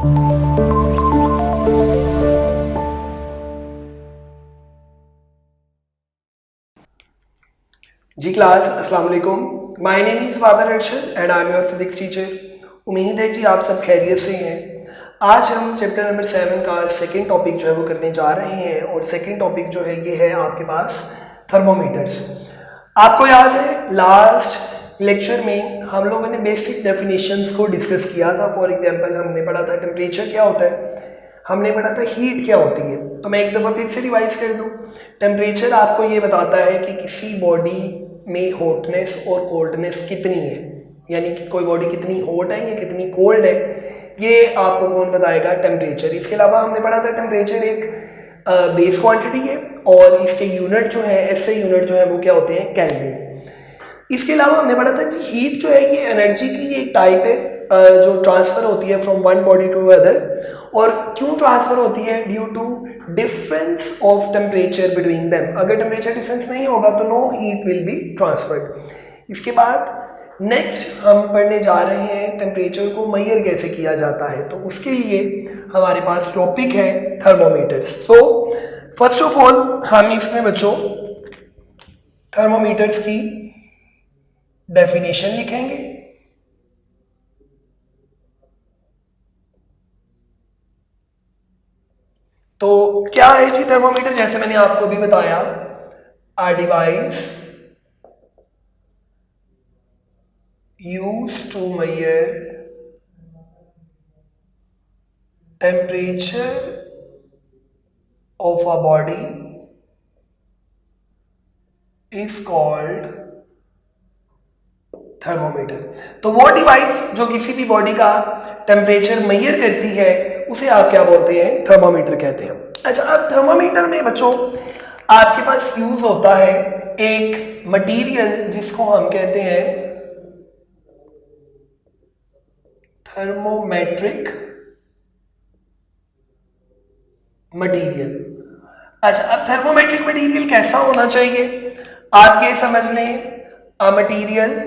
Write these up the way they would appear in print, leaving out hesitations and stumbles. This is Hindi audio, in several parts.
जी क्लास, अस्सलाम वालेकुम। My name is Babar Arshad and I am your physics teacher. उम्मीद है जी आप सब खैरियत से हैं। आज हम चैप्टर नंबर 7 का सेकंड टॉपिक जो है वो करने जा रहे हैं और सेकंड टॉपिक जो है ये है आपके पास थर्मोमीटर्स। आपको याद है लास्ट लेक्चर में हम लोगों ने बेसिक डेफिनेशंस को डिस्कस किया था। फॉर एग्जांपल हमने पढ़ा था टेम्परेचर क्या होता है, हमने पढ़ा था हीट क्या होती है। तो मैं एक दफ़ा फिर से रिवाइज कर दूं। टेम्परेचर आपको ये बताता है कि किसी बॉडी में हॉटनेस और कोल्डनेस कितनी है, यानी कि कोई बॉडी कितनी हॉट है या कितनी कोल्ड है, ये आपको कौन बताएगा? टेम्परेचर। इसके अलावा हमने पढ़ा था टेम्परेचर एक बेस क्वांटिटी है और इसके यूनिट जो है, एसआई यूनिट जो है वो क्या होते हैं? केल्विन। इसके अलावा हमने पढ़ा था कि हीट जो है ये एनर्जी की एक टाइप है जो ट्रांसफ़र होती है from one body to other. और क्यों ट्रांसफ़र होती है? Due to difference of temperature between them. अगर टेम्परेचर डिफरेंस नहीं होगा तो no heat will be transferred. इसके बाद नेक्स्ट हम पढ़ने जा रहे हैं टेम्परेचर को मेजर कैसे किया जाता है। तो उसके लिए हमारे पास टॉपिक है थर्मोमीटर्स। तो फर्स्ट ऑफ ऑल हम इसमें बच्चों थर्मोमीटर्स की डेफिनेशन लिखेंगे। तो क्या है जी थर्मोमीटर? जैसे मैंने आपको अभी बताया, a device used to measure temperature of a body is called thermometer. तो वो डिवाइस जो किसी भी बॉडी का टेम्परेचर मेजर करती है उसे आप क्या बोलते हैं? थर्मोमीटर कहते हैं। अच्छा, अब थर्मोमीटर में बच्चों आपके पास यूज होता है एक मटेरियल जिसको हम कहते हैं थर्मोमेट्रिक मटेरियल। अच्छा, अब थर्मोमेट्रिक मटेरियल कैसा होना चाहिए? आप ये समझ लें, a material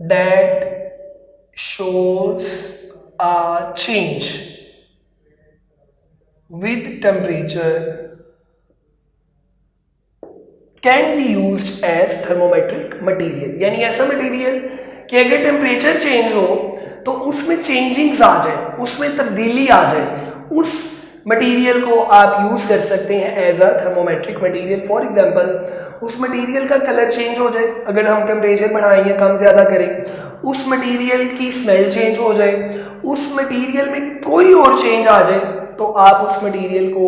that shows a change with temperature can be used as thermometric material। यानी ऐसा मटेरियल कि अगर टेम्परेचर चेंज हो तो उसमें चेंजिंग्स आ जाए, उसमें तब्दीली आ जाए, उस मटेरियल को आप यूज कर सकते हैं as a thermometric material. For example, उस मटेरियल का कलर चेंज हो जाए अगर हम टेम्परेचर बढ़ाएं या कम ज़्यादा करें, उस मटेरियल की स्मेल चेंज हो जाए, उस मटेरियल में कोई और चेंज आ जाए, तो आप उस मटेरियल को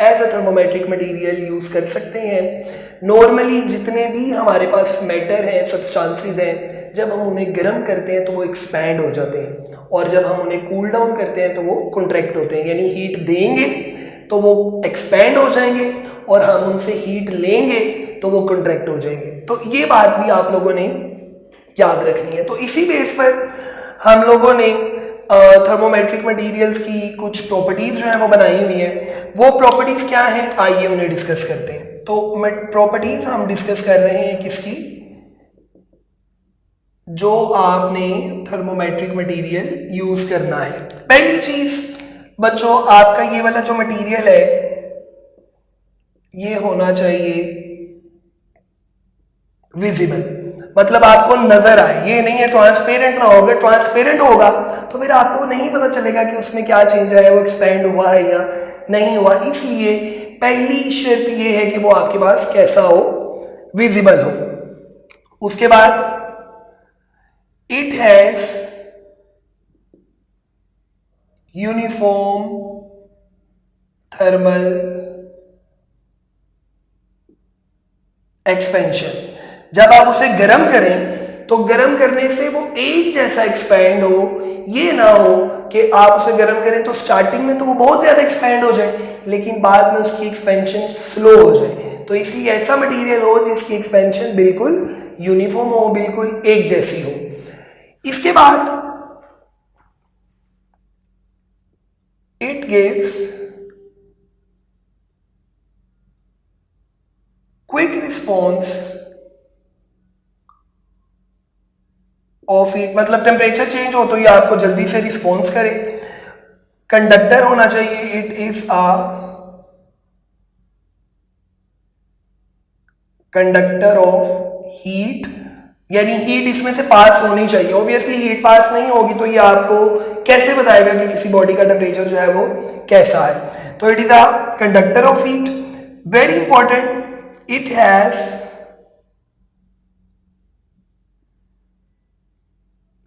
as a thermometric material use कर सकते हैं। नॉर्मली जितने भी हमारे पास मैटर हैं, सब्सटेंसेस हैं, जब हम उन्हें गर्म करते हैं तो वो एक्सपैंड हो जाते हैं और जब हम उन्हें कूल डाउन करते हैं तो वो कॉन्ट्रैक्ट होते हैं। यानी हीट देंगे तो वो एक्सपैंड हो जाएंगे और हम उनसे हीट लेंगे तो वो कॉन्ट्रैक्ट हो जाएंगे। तो ये बात भी आप लोगों ने याद रखनी है। तो इसी बेस पर हम लोगों ने थर्मोमेट्रिक मटेरियल्स की कुछ प्रॉपर्टीज़ जो है वो बनाई हुई है। वो प्रॉपर्टीज़ क्या हैं, आइए उन्हें डिस्कस करते हैं। तो प्रॉपर्टीज़ हम डिस्कस कर रहे हैं किसकी? जो आपने थर्मोमेट्रिक मटेरियल यूज़ करना है। पहली चीज़ बच्चों, आपका ये वाला जो मटेरियल है ये होना चाहिए विजिबल, मतलब आपको नजर आए। ये नहीं है ट्रांसपेरेंट ना हो। अगर ट्रांसपेरेंट होगा तो फिर आपको नहीं पता चलेगा कि उसमें क्या चेंज आया, वो एक्सपैंड हुआ है या नहीं हुआ। इसलिए पहली शर्त ये है कि वो आपके पास कैसा हो? विजिबल हो। उसके बाद it has uniform thermal expansion. जब आप उसे गर्म करें तो गर्म करने से वो एक जैसा एक्सपैंड हो। ये ना हो कि आप उसे गर्म करें तो स्टार्टिंग में तो वो बहुत ज़्यादा एक्सपैंड हो जाए लेकिन बाद में उसकी एक्सपेंशन स्लो हो जाए। तो इसलिए ऐसा मटेरियल हो जिसकी एक्सपेंशन बिल्कुल यूनिफॉर्म हो, बिल्कुल एक जैसी हो। इसके बाद it gives quick response of heat मतलब टेम्परेचर चेंज हो तो ये आपको जल्दी से रिस्पॉन्स करे। कंडक्टर होना चाहिए, it is a conductor of heat, यानी हीट इसमें से पास होनी चाहिए। ऑब्वियसली हीट पास नहीं होगी तो ये आपको कैसे बताएगा कि किसी बॉडी का टेम्परेचर जो है वो कैसा है। तो it is a conductor of heat. Very important, it has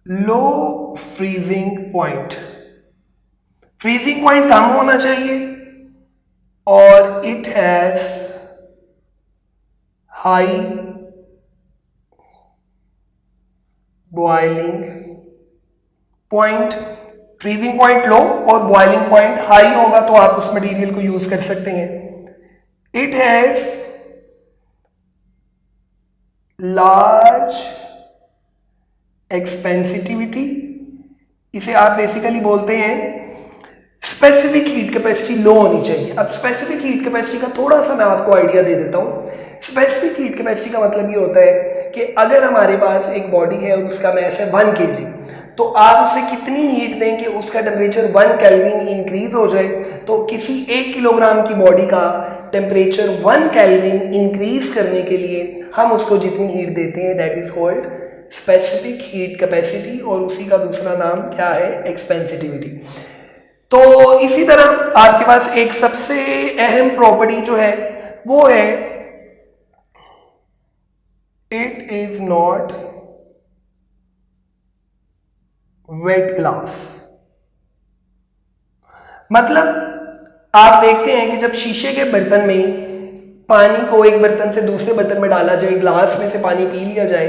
low freezing point, freezing point कम होना चाहिए, और it has high boiling point. Freezing point low और बॉइलिंग पॉइंट हाई होगा तो आप उस मटेरियल को यूज कर सकते हैं। इट हैज लार्ज एक्सपेंसिटिविटी, इसे आप बेसिकली बोलते हैं स्पेसिफिक हीट कैपेसिटी लो होनी चाहिए। अब स्पेसिफिक हीट कैपेसिटी का थोड़ा सा मैं आपको आइडिया दे देता हूँ। स्पेसिफिक हीट कैपेसिटी का मतलब ये होता है कि अगर हमारे पास एक बॉडी है और उसका मैस है 1 kg, तो आप उसे कितनी हीट दें कि उसका टेम्परेचर 1 केल्विन इंक्रीज हो जाए। तो किसी 1 किलोग्राम की बॉडी का टेम्परेचर 1 केल्विन इंक्रीज करने के लिए हम उसको जितनी हीट देते हैं that is called specific heat capacity, और उसी का दूसरा नाम क्या है, एक्सपेंसिटिविटी। तो इसी तरह आपके पास एक सबसे अहम प्रॉपर्टी जो है वो है it is not wet glass. मतलब आप देखते हैं कि जब शीशे के बर्तन में पानी को एक बर्तन से दूसरे बर्तन में डाला जाए, ग्लास में से पानी पी लिया जाए,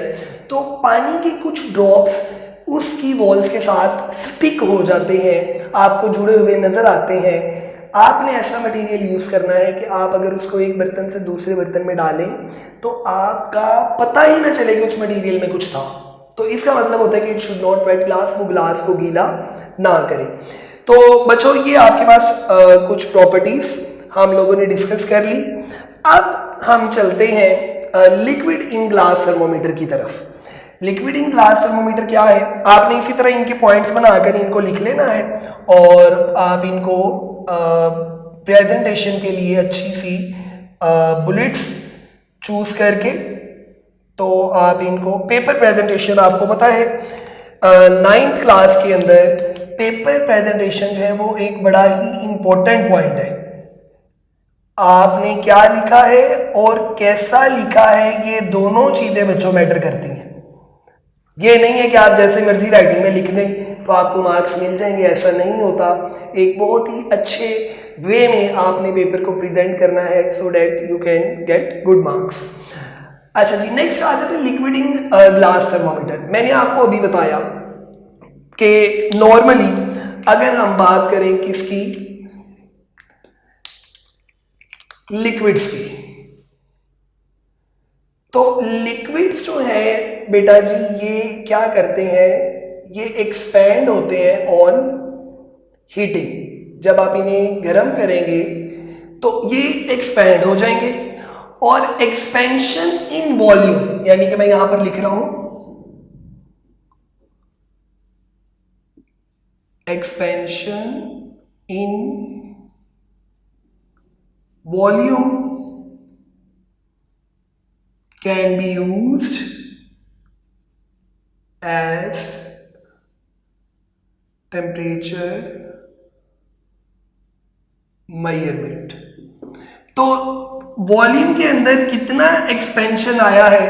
तो पानी के कुछ ड्रॉप्स उसकी वॉल्स के साथ स्टिक हो जाते हैं, आपको जुड़े हुए नजर आते हैं। आपने ऐसा मटेरियल यूज करना है कि आप अगर उसको एक बर्तन से दूसरे बर्तन में डालें तो आपका पता ही ना चले कि उस मटेरियल में कुछ था। तो इसका मतलब होता है कि it should not wet glass, वो ग्लास को गीला ना करे। तो बच्चों ये आपके पास कुछ प्रॉपर्टीज हम लोगों ने डिस्कस कर ली। अब हम चलते हैं लिक्विड इन ग्लास थर्मोमीटर की तरफ। लिक्विड इन ग्लास थर्मोमीटर क्या है, आपने इसी तरह इनके पॉइंट्स बनाकर इनको लिख लेना है और आप इनको प्रेजेंटेशन के लिए अच्छी सी बुलेट्स चूज करके, तो आप इनको पेपर प्रेजेंटेशन, आपको पता है 9th क्लास के अंदर पेपर प्रेजेंटेशन जो है वो एक बड़ा ही इंपॉर्टेंट पॉइंट है। आपने क्या लिखा है और कैसा लिखा है, ये दोनों चीजें बच्चों मैटर करती हैं। ये नहीं है कि आप जैसे मर्जी राइटिंग में लिख दें तो आपको मार्क्स मिल जाएंगे, ऐसा नहीं होता। एक बहुत ही अच्छे वे में आपने पेपर को प्रेजेंट करना है so that you can get good marks. अच्छा जी, नेक्स्ट आ जाते हैं लिक्विड इन ग्लास थर्मोमीटर। मैंने आपको अभी बताया कि नॉर्मली अगर हम बात करें किसकी, लिक्विड्स की, तो लिक्विड्स जो है बेटा जी ये क्या करते हैं, ये एक्सपैंड होते हैं ऑन हीटिंग। जब आप इन्हें गर्म करेंगे तो ये एक्सपैंड हो जाएंगे, और एक्सपेंशन इन वॉल्यूम, यानी कि मैं यहां पर लिख रहा हूं expansion in volume can be used as temperature measurement। तो वॉल्यूम के अंदर कितना एक्सपेंशन आया है,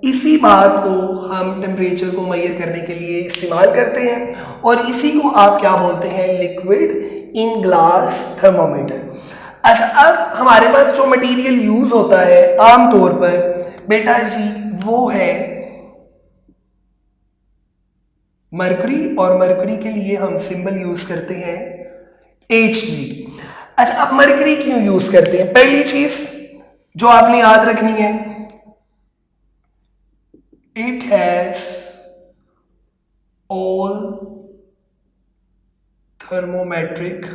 इसी बात को हम टेम्परेचर को मेजर करने के लिए इस्तेमाल करते हैं, और इसी को आप क्या बोलते हैं, लिक्विड इन ग्लास थर्मोमीटर। अच्छा, अब हमारे पास जो मटेरियल यूज होता है आमतौर पर बेटा जी वो है मरकरी, और मरकरी के लिए हम सिंबल यूज करते हैं Hg। अच्छा, अब मरकरी क्यों यूज करते हैं, पहली चीज जो आपने याद रखनी है, it has all thermometric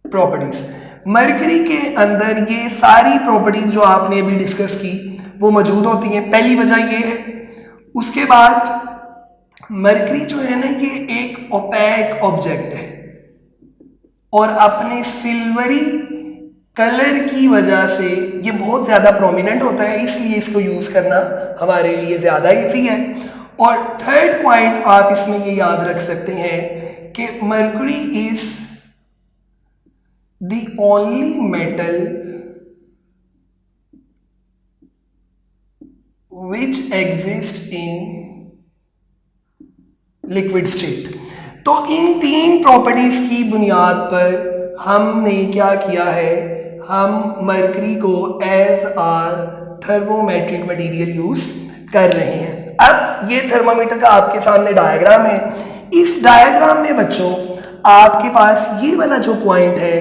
properties. Mercury के अंदर ये सारी प्रॉपर्टीज जो आपने अभी डिस्कस की वो मौजूद होती हैं। पहली वजह ये है। उसके बाद मरकरी जो है ना ये एक ओपेक ऑब्जेक्ट है और अपने सिल्वरी कलर की वजह से ये बहुत ज़्यादा प्रोमिनेंट होता है, इसलिए इसको यूज़ करना हमारे लिए ज़्यादा इजी है। और थर्ड पॉइंट आप इसमें ये याद रख सकते हैं कि mercury is the only metal which exist in liquid state. तो इन 3 प्रॉपर्टीज की बुनियाद पर हमने क्या किया है, हम मरकरी को as are thermometric material use कर रहे हैं। अब ये थर्मामीटर का आपके सामने डायग्राम है। इस डायग्राम में बच्चों आपके पास ये वाला जो पॉइंट है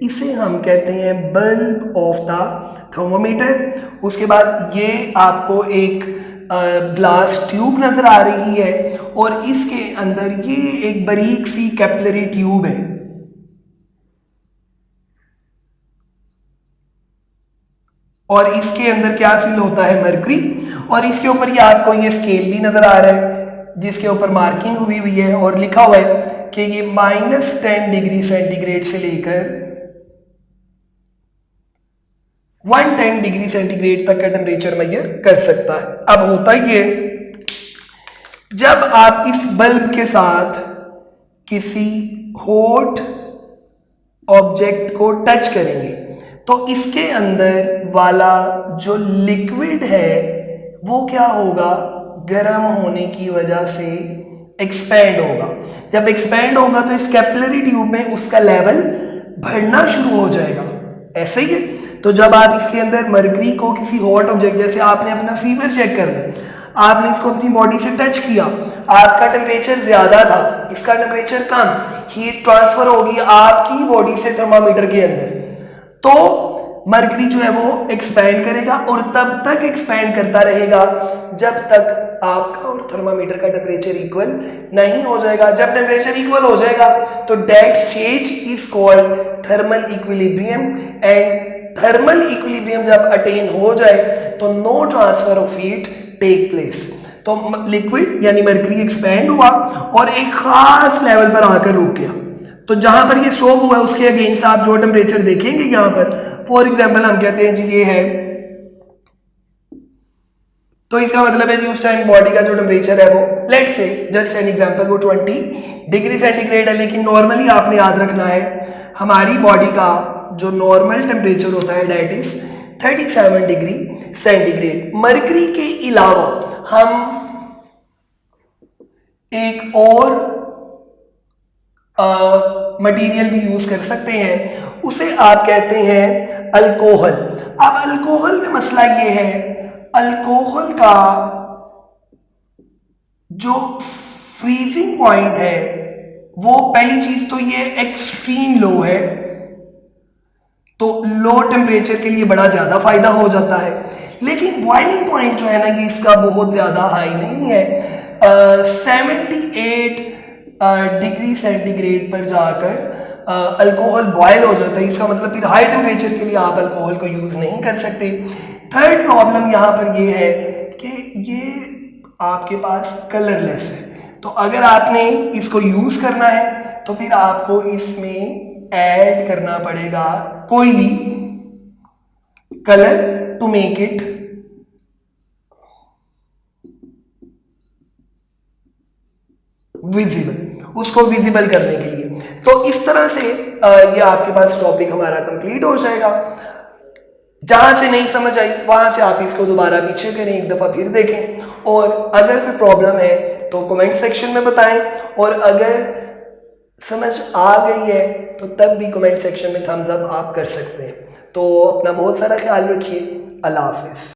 इसे हम कहते हैं बल्ब ऑफ द थर्मोमीटर। उसके बाद ये आपको एक ग्लास ट्यूब नजर आ रही है और इसके अंदर ये एक बारीक सी कैपिलरी ट्यूब है। और इसके अंदर क्या फील होता है, मरकरी। और इसके ऊपर ये आपको ये स्केल भी नजर आ रहा है जिसके ऊपर मार्किंग हुई हुई है और लिखा हुआ है कि ये -10 डिग्री सेंटीग्रेड से लेकर 110 डिग्री सेंटीग्रेड तक का टेम्परेचर मेजर कर सकता है। अब होता ये, जब आप इस बल्ब के साथ किसी हॉट ऑब्जेक्ट को टच करेंगे तो इसके अंदर वाला जो लिक्विड है वो क्या होगा, गर्म होने की वजह से एक्सपैंड होगा। जब एक्सपैंड होगा तो इस कैपिलरी ट्यूब में उसका लेवल बढ़ना शुरू हो जाएगा। ऐसे ही है। तो जब आप इसके अंदर मरकरी को किसी हॉट ऑब्जेक्ट, जैसे आपने अपना फीवर चेक करना, आपने इसको अपनी बॉडी से टच किया, आपका टेम्परेचर ज्यादा था, इसका टेम्परेचर कम, हीट ट्रांसफर होगी आपकी बॉडी से थर्मामीटर के अंदर, तो मरकरी जो है वो एक्सपैंड करेगा और तब तक एक्सपैंड करता रहेगा जब तक आपका और थर्मामीटर का टेम्परेचर इक्वल नहीं हो जाएगा। जब टेम्परेचर इक्वल हो जाएगा तो that stage is called thermal equilibrium. And thermal equilibrium जब अटेन हो जाए तो no transfer of heat take place. तो लिक्विड यानी मरकरी एक्सपैंड हुआ और एक खास लेवल पर आकर रुक गया। तो जहां पर ये स्टॉप हुआ है उसके अगेंस्ट आप जो टेम्परेचर देखेंगे यहां पर, फॉर एग्जाम्पल हम कहते हैं जी ये है, तो इसका मतलब है जी उस टाइम बॉडी का जो टेम्परेचर है वो, let's say just an example, वो 20 डिग्री सेंटीग्रेड है। लेकिन नॉर्मली आपने याद रखना है हमारी बॉडी का जो नॉर्मल टेम्परेचर होता है that is 37 degree centigrade. Mercury के अलावा हम एक और मटेरियल भी यूज कर सकते हैं, उसे आप कहते हैं अल्कोहल। अब अल्कोहल में मसला ये है, अल्कोहल का जो फ्रीजिंग पॉइंट है वो, पहली चीज तो ये एक्सट्रीम लो है, तो लो टेम्परेचर के लिए बड़ा ज्यादा फायदा हो जाता है। लेकिन बॉइलिंग पॉइंट जो है ना ये इसका बहुत ज्यादा हाई नहीं है। 78 डिग्री सेंटीग्रेड पर जाकर अल्कोहल बॉयल हो जाता है। इसका मतलब फिर हाई टेम्परेचर के लिए आप अल्कोहल को यूज नहीं कर सकते। थर्ड प्रॉब्लम यहाँ पर ये है कि ये आपके पास कलरलेस है, तो अगर आपने इसको यूज करना है तो फिर आपको इसमें ऐड करना पड़ेगा कोई भी colour to make it visible, उसको विजिबल करने के लिए। तो इस तरह से ये आपके पास टॉपिक हमारा कंप्लीट हो जाएगा। जहां से नहीं समझ आई वहां से आप इसको दोबारा पीछे करें, एक दफा फिर देखें, और अगर कोई प्रॉब्लम है तो कमेंट सेक्शन में बताएं, और अगर समझ आ गई है तो तब भी कमेंट सेक्शन में थम्स अप आप कर सकते हैं। तो अपना बहुत सारा ख्याल रखिए। अल्लाह हाफिज।